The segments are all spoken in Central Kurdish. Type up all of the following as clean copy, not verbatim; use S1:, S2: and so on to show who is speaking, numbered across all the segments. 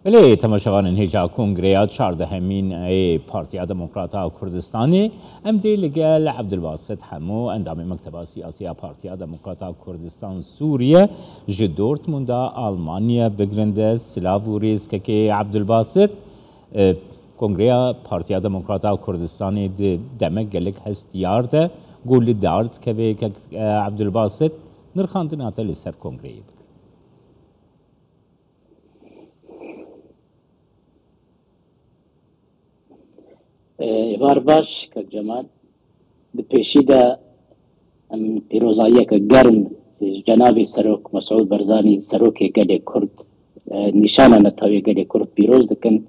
S1: لی تماشاگان هیچ کنگره 14مین پارتی دموکراتا کردستانی امدی لگل عبدالباسط حمو اندام مکتب سیاسی پارتی دموکراتا کردستان سوریه جدورتموند آلمانیا بگرنده سلاوریز که عبدالباسط کنگره پارتی دموکراتا کردستانی دمک گلک هستیارده گل دارد که عبدالباسط نرخاندن آتل سر کنگره
S2: بار باش که جمال بپیشیده پیروزایی که گرم جناب سروک مسعود برزانی سروک گل کرد نشانه نتاوی گل کرد پیروز دکن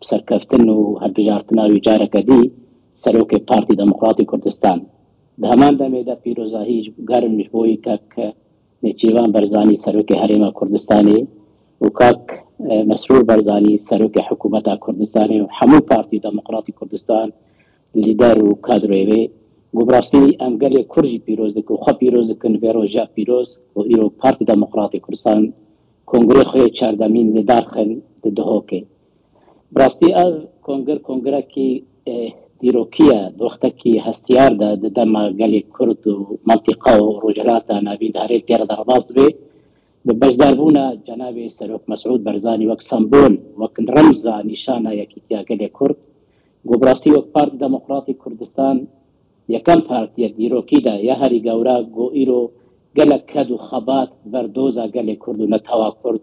S2: سرکفتن و هلبجارتنا و جاره کدی سروک پارتی دموکراتی کردستان ده همان دمه ده پیروزایی گرم نشبوی که نچیوان برزانی سروک حریم کردستانی و کاک مسرور برزانی سروک حکومت کردستانی و همون پارتی دموکراتی کردستان لیدر و کادروی گبراستی امگل کرجی پیروز دکو خوا پیروز دکن ویرو جا پیروز و ایرو پارتی دموکراتی کردستان کنگره خوی 14مین لیدر خن دهوکه براستی او کنگره کی دیروکیه وقتا کی هستیار ده دم گل کرد و منطقه و رجلات نبی داره پیر درباست بی بجداربونا جناب سروک مسعود برزانی وک سمبول وک رمز نشانه یکیتیا گل کرد گبراسی وک پارتی دموکراتی کردستان یکم پارتی دیروکی ده یه هری گورا گو ایرو گل کد و خبات بردوزا گل کرد و نتوا کرد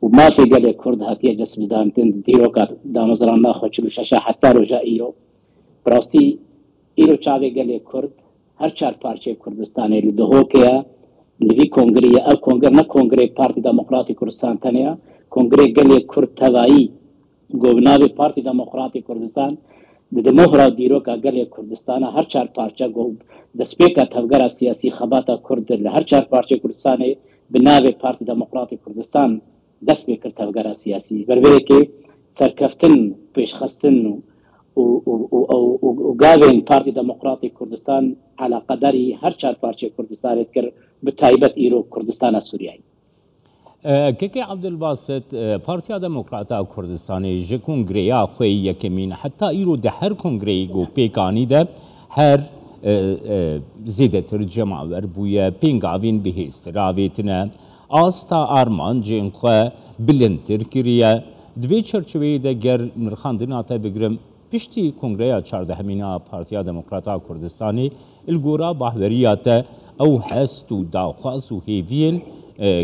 S2: و ما في گل کرد هاتیه جسم دانتن دیروکا دامزران ما خوچلو شاشا حتی رجا ایرو براستی ایرو چاوه گل کرد هر چار پارچه کردستانه لدهو که لوی کنگره او کنگره نه کنگره پارتی دموکراتی کردستان تنیا کنگره گلی کرد توایی گوبناوی پارتی دموکراتی کردستان د مهرا دیروکا گلی کردستان هر چار پارچه گو دسپیکا تفگر سیاسی خباتا کرد هر چار پارچه کردستان بناوی پارتی دموکراتی کردستان دسپیکا تفگر سیاسی برای که سرکفتن پیشخستن و قابل پارتی دموکراتی کردستان على قدری هر چار پارچه کردستان کرد بتایبت ایرو کردستان سوریایی
S1: که عبدالباسط پارتی دموکراتا کردستانی ج کنگره خوی یکمین حتی ایرو ده هر کنگره گو پیکانی ده هر زیده تر جمعور بویا پینگاوین به استراویتنه آستا آرمان جین خواه بلندتر کریه دوی چرچوی ده گر نرخاندن آتا بگرم پشتی کنگره 14مین پارتی دموکراتا کردستانی الگورا باهوریات او هست و داخواست و هیوین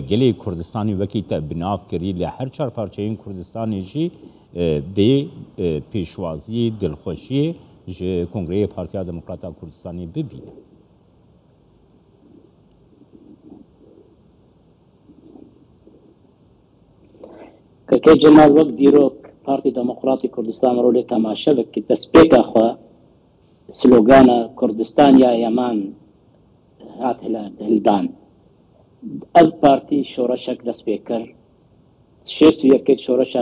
S1: گلی کردستانی وکیت بناف کری لهر چار پارچه این کردستانی جی به پیشوازی دلخوشی جه کنگره پارتی دموکراتا کردستانی ببینه
S2: که جمال وقت دیروک پارتی دموکراتی کردستان رولی تماشا بکی تسپیک خواه سلوگان کردستان یا یمان هات هلدان از پارتی شورشک دسپیکر شست و یکت شورش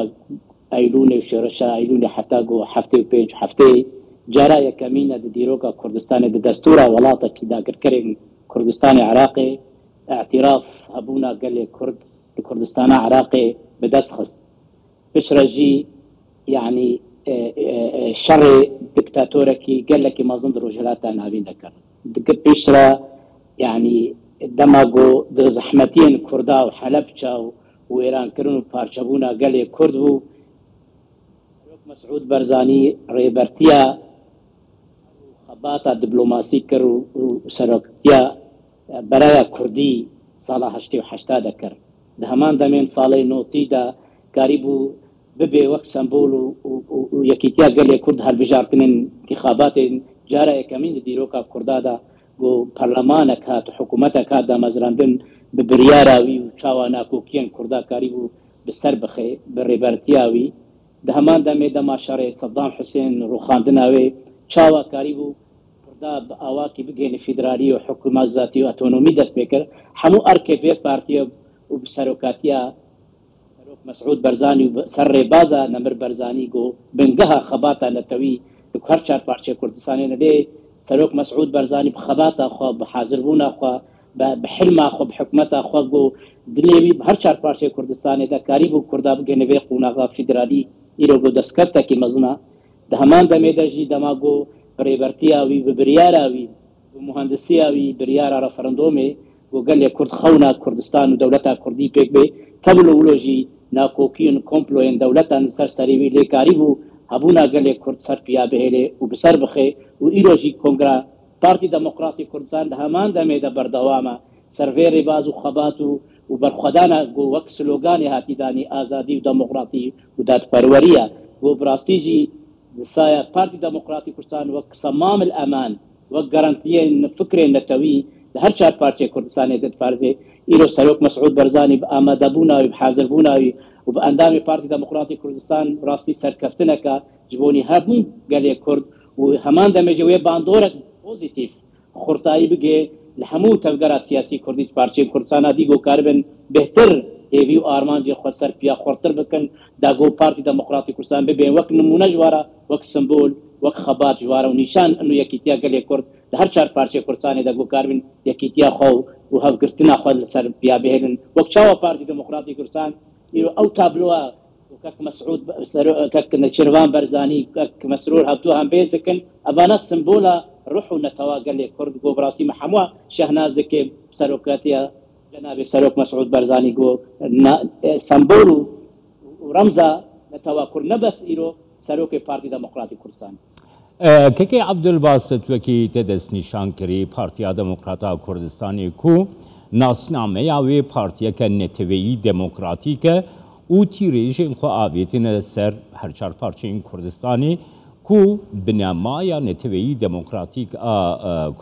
S2: ایلون و شورش ایلون حتی گو هفته و پنج هفته جارا یکمین دیروکا کردستان دستور ولاتا کی داگر کرن کردستان عراق اعتراف هبونا قل کردستان عراق بدست خست بشرجي يعني شر دكتاتوركي قال لك ما ظن رجلات نابين ذكر بشرى يعني دماغو در زحمتين كردا وحلبشا وإيران كرنو بارشبونا قال كردو مسعود برزاني ريبرتيا خباطة دبلوماسي كرو سرقتيا برايا كردي صالح هشتي وحشتا ذكر دهمان دمين صالي نوتي دا قريبو ببي وقت سمبول ويكيتيا قال كرد هالبجارتن انتخابات جارة كمين ديروكا كردادا و برلمانك هات حكومتك هات مزراندن ببرياراوي وشاوانا كوكيان كردا قريبو بسربخي بالريبرتياوي دهمان دمي دما شارع صدام حسين روخاندناوي شاوا قريبو كردا بأواكي بجين فيدرالي وحكومة ذاتي واتونومي دست بكر حمو أركي بيت بارتيا وبسروكاتيا مسعود برزانی سر بازا نمر برزانی گو بنگها خباتا نتوی هر چار پارچه کردستانی نده سروک مسعود برزانی بخباتا خواه بحاضر بونا خواه بحلم خو بحكمته خو بو دليبي هر چار پارچه کردستان دا کاری بو کردا بگنوی قوناغا فدرالی ایرو گو دسکفتا کی مزنا ده همان دمه دا جی دماغو بريبرتي اوي ببريار اوي ومهندسي اوي بريار رفرندومي وقال كرد خونا كردستان ودولتها كردي بيك بي تبلولوجي ناكوكين كومبلوين دولتها نسر سريوي لكاريبو هبونا قال كرد سر بيا بهلي وبسر بخي وإيروجي كونغرا بارتي ديمقراطي كردستان همان دمه دا بردواما سرفيري بازو خباتو وبرخدانا جو وك سلوغاني هاتي داني آزادي وديمقراطي ودات پروريا وبراستيجي سايا بارتي ديمقراطي كردستان وك صمام الأمان وك جارانتيه فكرة نتوي هر چار پارچه کردستان دت فرضه ایرو سروک مسعود برزانی بآماده بونا و بحاضر بونا و باندام پارتی دموکراتی کردستان راستی سرکفتنه که جبونی هبون گلی کرد و همان دمجه وی باندورک پوزیتیف خورتایی بگه لحمو تفگر سیاسی کردی پارچه کردستان دیگو کاربن بهتر هیوی و آرمان جه خود سر پیا خورتر بکن داگو پارتی دموکراتی کردستان ببین وک نمونه جوارا وک سمبول وک خبات جوارا و نشان انو یکیتیا گلی کرد هر چار پارچه کردستان داگو کاربن یکیتیا خو و هف گرتنا خود سر پیا بهلن وک چاوا پارتی دموکراتی کردستان او تابلوها وكك مسعود كك نشروان برزاني كك مسرور هبتوها هم بيز دكن ابانا سمبولا روحوا نتواقل لي كرد جو براسي محموا شهناز دكي سروكاتيا جناب سروك مسعود برزاني جو سمبول ورمزا نتواكر نبس ايرو سروك بارتي ديمقراطي كردستان
S1: كيكي عبد الباسط وكي تدس نشان كري بارتي ديمقراطا كردستاني كو ناسنامه وی پارتیا که نتویی دموکراتیکه او تیریجین خو آویتین سر هر چار پارچه این کردستانی کو بنمایا نتویی دموکراتیک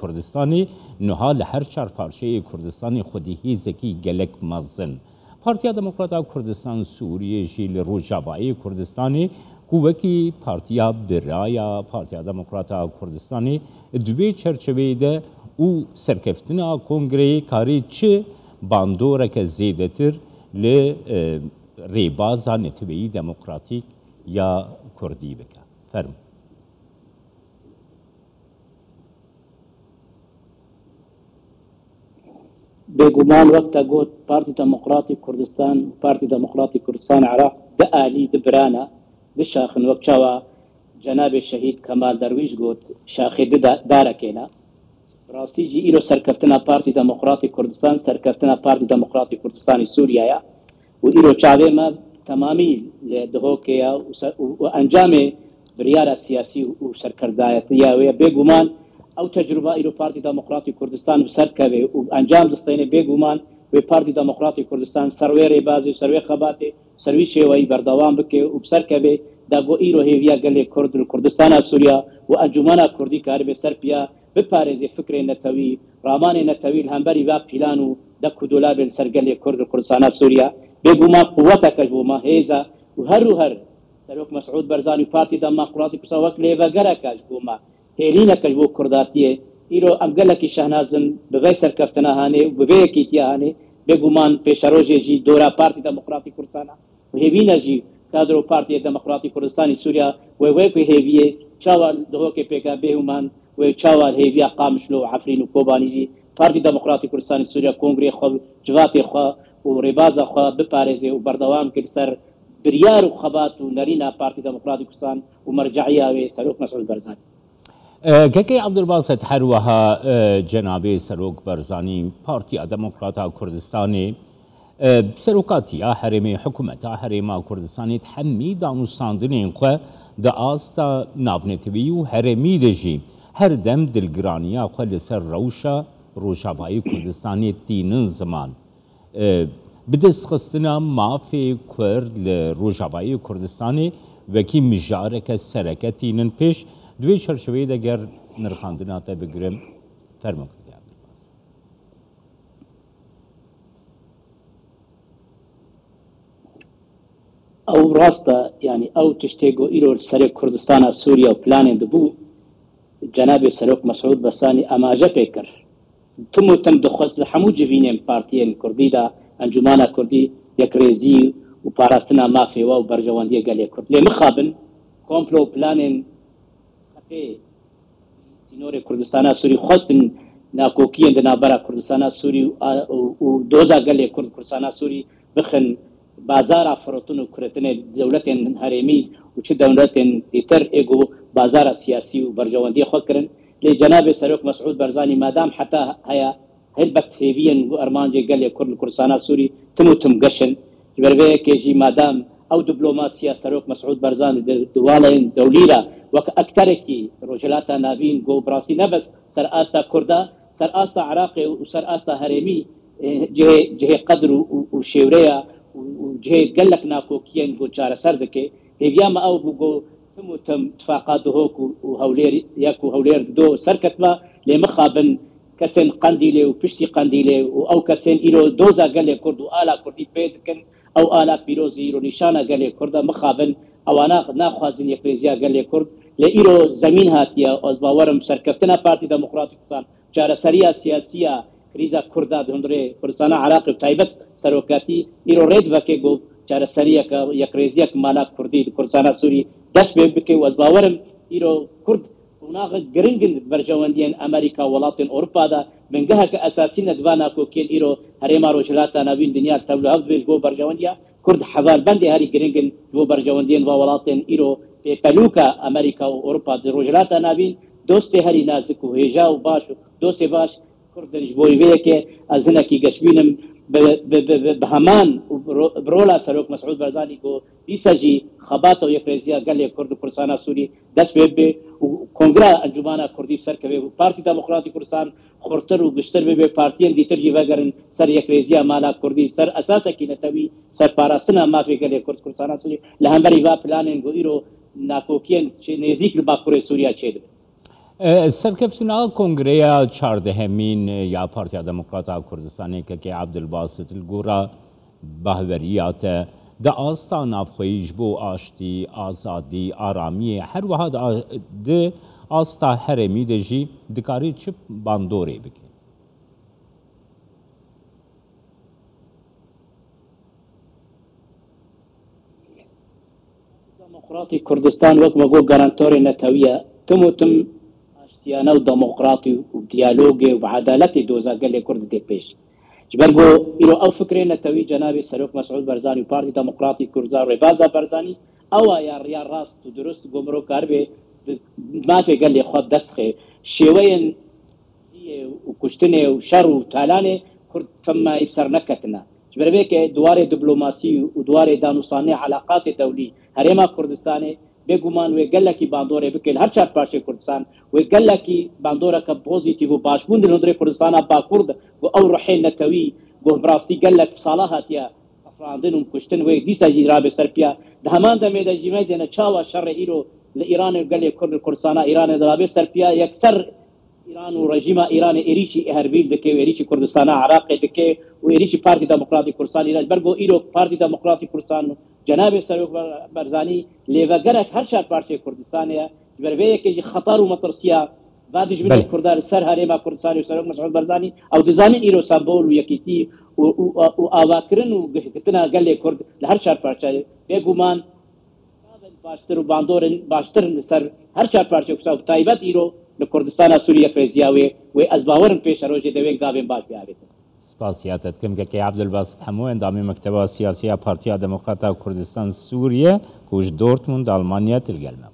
S1: کردستانی نهال هر چار پارچه کردستانی خودی زکی گلک مزن پارتیا دموکراتا کردستان سوریه جیل روجاوایی کردستانی کووکی پارتیا برایا پارتیا دموکراتا کردستانی دوی چرچوی ده او سرکفتنا کنگره کاری چه باندوره که زیده تر ریبازا نتویی دموکراتیک یا کردی بکن فرم
S2: بگمان وقتا گوت پارتی دموکراتی کردستان پارتی دموکراتی کردستان عراق ده آلی ده برانا ده شاخن وقتشاوا جناب الشهيد كمال درويش گوت شاخي ده داركينا راستی جی ایرو سرکفتنا پارتی دموکراتی کردستان سرکفتنا پارتی دموکراتی کردستانی سوریا یا و ایرو چاوه ما تمامی دهوکیا و انجام بریار سیاسی و سرکردایت یا و بگمان او تجربه ایرو پارتی دموکراتی کردستان سرکوه و انجام دستینه بگمان و پارتی دموکراتی کردستان سروی بازی سروی خباته سروی شوی بردوام بکه و سرکوه داگو ایرو هیویا گله کردستان سوریا و انجمن کردی کار به سرپیا بپارێزێ فکرێ نەتەوی ڕامانێ نەتەوی هەمبەری وا پیلان و دەک و دۆلار بێن سەرگەلێ کورد و کوردستانە سووریا بێگومان قووەتەکەش بوومە هێزە و هەر سەرۆک مەسعود بەرزانی و پارتی دەموکراتی کوردستان وەک لێڤەگەرەکەش بوومە هێلینەکەش بۆ کورداتیە ئیرۆ ئەم گەلێکی شەهنازن بەبێ سەرکەفتنە هانێ و بەبێ یەکیتیا هانێ بێگومان پێشەڕۆژێژی دۆرا پارتی دەموکراتی کوردستانە و هێوینەژی کادرۆ پارتی دەموکراتی کوردستانی سووریا وەیەکی هێویە چاوە دهۆکێ پێکا بێومان و چاوال هیویا قامشلو عفرین و کوبانیجی پارتی دموکراتی کردستان سوریا کنگره خو جوات خو و ریباز خو بپارێزێ و بەردەوام کرد سەر بریار و خەبات و نەرینە پارتی دموکراتی کوردستان و مەرجعیاوێ سەرۆک مەسعود بەرزانی
S1: كيكي عبد الباسط حروها جنابي سروك برزاني بارتي ديمقراطا كردستاني سروكاتيا حرمي حكومتا حرما كردستاني تحمي دانوستاندنين خو دا آستا نابنتوي و حرمي دجي هر دم دلگرانیا خو لسر روشا روشاوایی کردستانی تینن زمان بدست خستنا مافی کرد لروشاوایی کردستانی وکی مجارک سرکه تینن پیش دوی چرچوی دگر نرخاندنا تا بگرم فرمو کرده
S2: او راستا يعني او تشتيقو إلو سر كردستان سوريا و بلانين دبو جناب سروک مسعود بسانی اماجه پیکر تم دخواست همو جوینیم پارتیین کردی دا انجمانا کردی یک ریزی و پاراستنا مافی و برجواندی گلی کرد لی مخابن کمپلو پلانین خطه سینور کردستان سوری خواستن ناکۆکیان دنابەرە کوردستانە سووری و دۆزا گەلێ کورد کوردستانە سووری بخن بازارە فرۆتن و کوردتنێ دەولەتێن هەرێمی و چ دەولەتێن دیتر ئێگو بازارە سیاسی و بەرژەوەندی خۆکردن لێ جەنابێ سەرۆک مەسعود بەرزانی مادام حتا هەیە هەلبەت هێویەن و ئەرمانجێ گەلێ کورد کوردستانە سووری تم و تم گەشن بەربەیەکێژی مادام ئەو دیبلۆماسیە سەرۆک مەسعود بەرزانی دوواڵێن دەولیرە وەک ئەکتەرێکی ڕۆژهەڵاتە ناوین گۆ بڕاستی نەبەس سەر ئاستا کووردا سەر ئاستا عراقی و سەر ئاستا هەرێمی جهێ قەدر و شێورەیە و جهێ گەلک ناکۆکیەن بۆ چارەسەر دەکەی هێویامە ئەو بوو گۆ تم و تم اتفاقات هۆک و هەولێر یەک و هەولێر دۆ سەرکەتمە لێ مەخابن کەسێن قەندی لێ و پشتی قەندی لێ و ئەو کەسێن ئیرۆ دۆزا گەلێ کورد و ئالا کوردی پێ دکن ئەو ئالا پیرۆزی ئیرۆ نیشانە گەلێ کوردە مەخابن ئەوانە ناخوازن یەکرێزیە گەلێ کورد لە ئیرۆ زەمین هاتیە ئەس باوەرم سەرکەفتنە پارتی دەموکراتی کوردستان چارەسەریە سیاسیە کریزا کووردا هەندرێ کوردستانە عراق و تایبەت سەرۆکاتی ئیرۆ ڕێد vekê گۆ چارەسەریەکە یەکرێزیەک مالا کوردی کوردستانە سووری دەست پێ بکەی و ئەس باوەرم ئیرۆ کورد قوناغ گرنگن بەرژەوەندیان ئەمریکا وڵاتên ئەوروپادا بنگەهەکە ئەساسی نەدوا ناکۆکیên ئیرۆ هەرێما ڕۆژهەڵاتە ناوین دنیا تەبلە هەڵبێژ بۆ بەرژەوەندیە کورد حەڤالبەندی هەری گرنگن بۆ بەرژەوەندیên و وڵاتên ئیرۆ پێکەلووکە ئەمریکا و ئەوروپا ڕۆژهەڵاتە ناوین دۆستێ هەری نازک و هێژا و باش و دۆستێ باش کوردنج بۆی وەیەکێ ئەز هەنێکی گەشبینم بە هەمان برۆلا سەرۆک مەسعود بەرزانی بۆ دیسەژی خەباتە و یەکرێزیە گەلێ کورد و کوردستانە سووری دەست پێ بێ و کۆنگرا ئەنجومانە کوردی سەرکەوێ و پارتی دەموکراتی کوردستان خۆرتر و گشتر بێ پارتیان دیترجی ڤەگەرن سەر یەکرێزیە مالا کوردی سەر ئەساسێکی نەتەوی سەرپاراستنە مافێ گەلێ کورد کوردستانە سووری لە هەمبەری وا پلانێن بۆ ئیرۆ ناکۆکیان نێزیک لە باکوورێ سووریا چێ دەبێت
S1: سەرکەفتنا کۆنگرەیە چاردەهەمین یا پارتیا دەموکراتا کوردستانێکەکەی عەبدولباست گۆڕا بەهڤەریاتە دا ئاستا نافخۆیش بۆ ئاشتی ئازادی ئارامیە هەروەها دە ئاستا هەرێمی دەژی دکاری چ باندۆرێ بکە
S2: دەموکراتی کوردستان وەک مەگۆ گەرانتۆرێ نەتەویە تم و تم ئاشتیانە و دەموکراتی و دیالۆگێ و بەعەدالەتی دۆزا گەلێ کورد دێ پێش جبەر بۆ ئیرۆ ئەو فکرێ نەتەوی جەنابی سەرۆک مەسعود بەرزانی و پارتی دەموکراتی کوردستان ڕێبازا بەرزانی ئەوە یا ڕاست و دروست گۆمرۆکار بێ مافێ گەلێ خۆ دەستخێ شێوەیەن و کوشتنێ و شەڕ و تالانێ کورد فەممای سەر نەکەتنە جبەربێکێ دوارێ دیبلۆماسی و دوارێ دانوستانێ عەلاقاتی دەولی هەرێما کوردستانێ بێگومان وێ گەلێکی باندۆرێ بکەین هەر چار پارچەی کوردستان وێ گەلێکی باندۆرەکە پۆزیتیڤ و باشبوون لەنۆدرێ کوردستانە باکوورد بۆ ئەو ڕحێ نەتەوی بۆ بڕاستی گەلێک ساڵە هاتیە ئەفراندن و کوشتن وێ دیسەژی رابێ سەرپیا دە هەمان دەمێدە ژیمەزێنە چاوە شەڕێ ئیرۆ لە ئیران و گەلێ کورد کوردستانە ئیرانە دەرابێ سەرپیا یەکسەر ئیران و ڕژیمە ئیرانی ئێریشی هەربیل دەکەی و ئێریشی کوردستانە عراقی دەکەی و ئێریشی پارتی دەموکراتی کوردستان ایران بەرگۆ ئیرۆ پارتی دەموکراتی کوردستان جناب سەرۆک بەرزانی لێڤەگەرێک هەر شار پارچەی کوردستانەیە بەربەیەکێکی خەتەر و مەترسیە با دژمنی کوردار سەر هەرێما کوردستانی و سەرۆک مەسعود بەرزانی ئەو دەزانین ئیرۆ سامبۆل و یەکیتی و ئاواکردن و گرتنە گەلێ کورد لە هەر چار پارچەی بێگومان باشتر و باندۆرن باشتر لەسەر هەر چار پارچەی کوردستان و تایبەت ئیرۆ لە کوردستانە سووری یەکرێزیاوێ وێ ئەس باوەرم پێشە ڕۆژێ دەوێت دابێن باش بیاوێت
S1: سپاسیاتت کەم کە عەبدولباست هەموو ئەندامی مەکتەبە سیاسیە پارتیا دەموکراتا کوردستان سووریە کوژ دۆرتموند ئەڵمانیا تلگەلمە